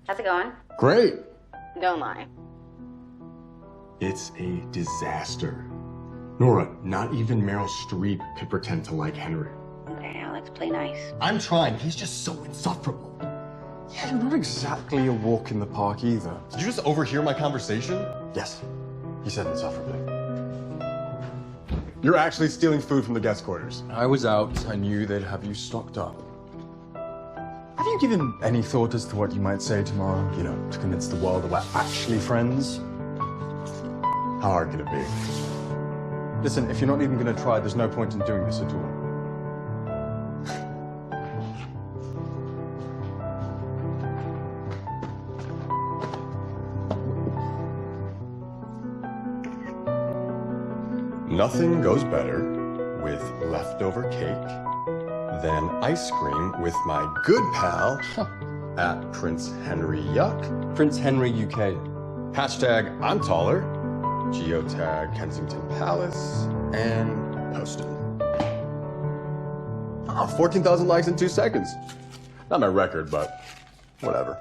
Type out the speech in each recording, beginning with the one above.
How's it going? Great. Don't lie. It's a disaster. Nora, not even Meryl Streep could pretend to like Henry. Okay, Alex, play nice. I'm trying. He's just so insufferable. Yeah, you're not exactly a walk in the park either. Did you just overhear my conversation? Yes, he said insufferably. You're actually stealing food from the guest quarters. I was out. I knew they'd have you stocked up. Have you given any thought as to what you might say tomorrow? You know, to convince the world that we're actually friends? How hard can it be? Listen, if you're not even going to try, there's no point in doing this at all. Nothing goes better with leftover cake than ice cream with my good pal at Prince Henry Yuck. Prince Henry UK. Hashtag I'm taller. Geotag Kensington Palace and posted. Oh, 14,000 likes in 2 seconds. Not my record, but whatever.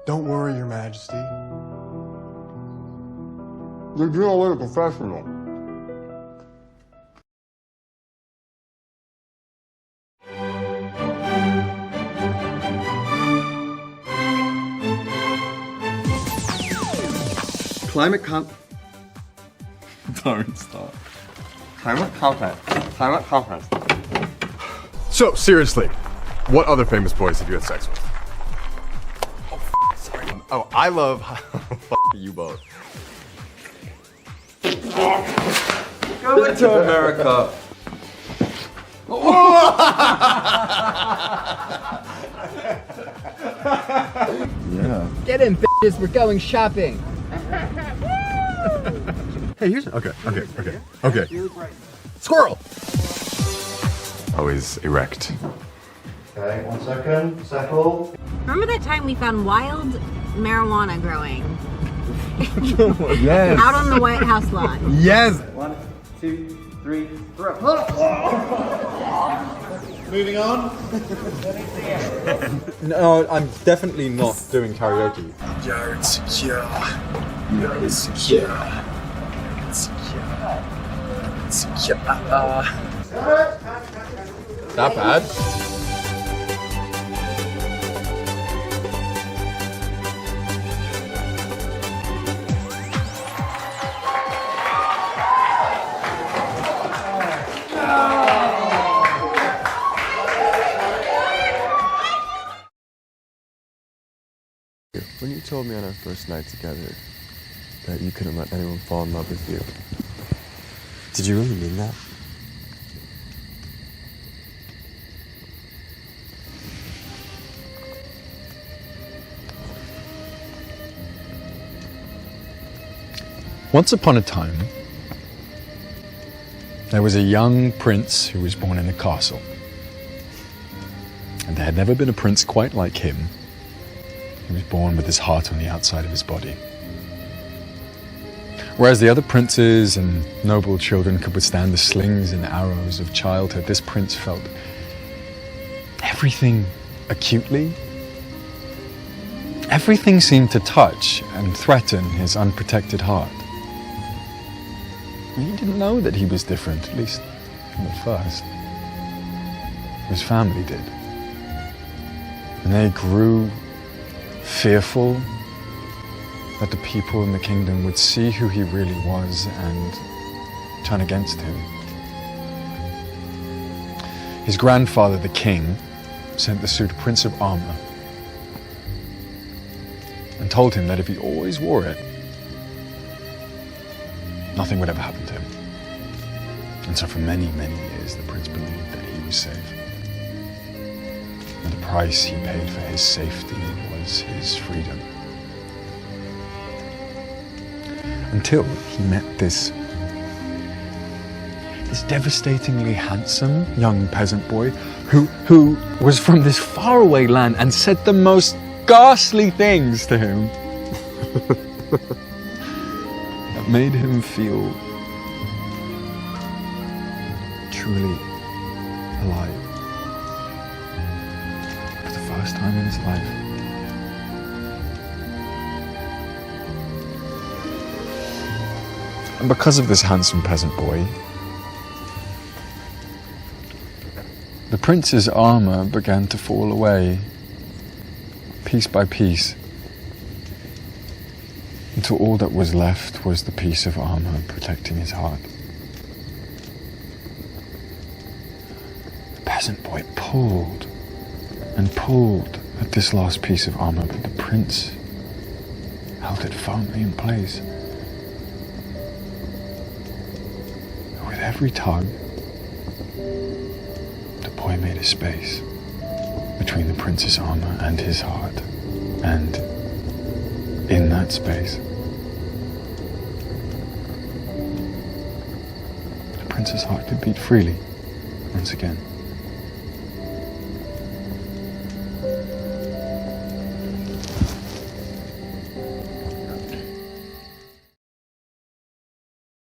Don't worry, Your Majesty. You're doing like a professional. Don't stop. Climate conference. So, seriously, what other famous boys have you had sex with? Sorry. Oh, I love you both. Go to America. Yeah. Get in, bitches, we're going shopping. Hey, here's okay. Squirrel. Always erect. Okay, 1 second. Settle. Remember that time we found wild marijuana growing Yes. out on the White House lawn? Yes. 1, 2, 3, throw. Moving on. No, I'm definitely not doing karaoke. You're insecure. You're insecure. Insecure. That bad? When you told me on our first night together that you couldn't let anyone fall in love with you, did you really mean that? Once upon a time, there was a young prince who was born in a castle. And there had never been a prince quite like him. He was born with his heart on the outside of his body. Whereas the other princes and noble children could withstand the slings and arrows of childhood, this prince felt everything acutely. Everything seemed to touch and threaten his unprotected heart. He didn't know that he was different, at least from the first. His family did. And they grew fearful that the people in the kingdom would see who he really was and turn against him. His grandfather, the king, sent the suit a prince of armor and told him that if he always wore it, nothing would ever happen to him. And so for many, many years, the prince believed that he was safe. And the price he paid for his safety was his freedom. Until he met this devastatingly handsome young peasant boy who was from this faraway land and said the most ghastly things to him that made him feel truly alive. For the first time in his life. And because of this handsome peasant boy, the prince's armor began to fall away, piece by piece, until all that was left was the piece of armor protecting his heart. The peasant boy pulled and pulled at this last piece of armor, but the prince held it firmly in place. With every tug, the boy made a space between the prince's armor and his heart, and in that space, the prince's heart could beat freely once again.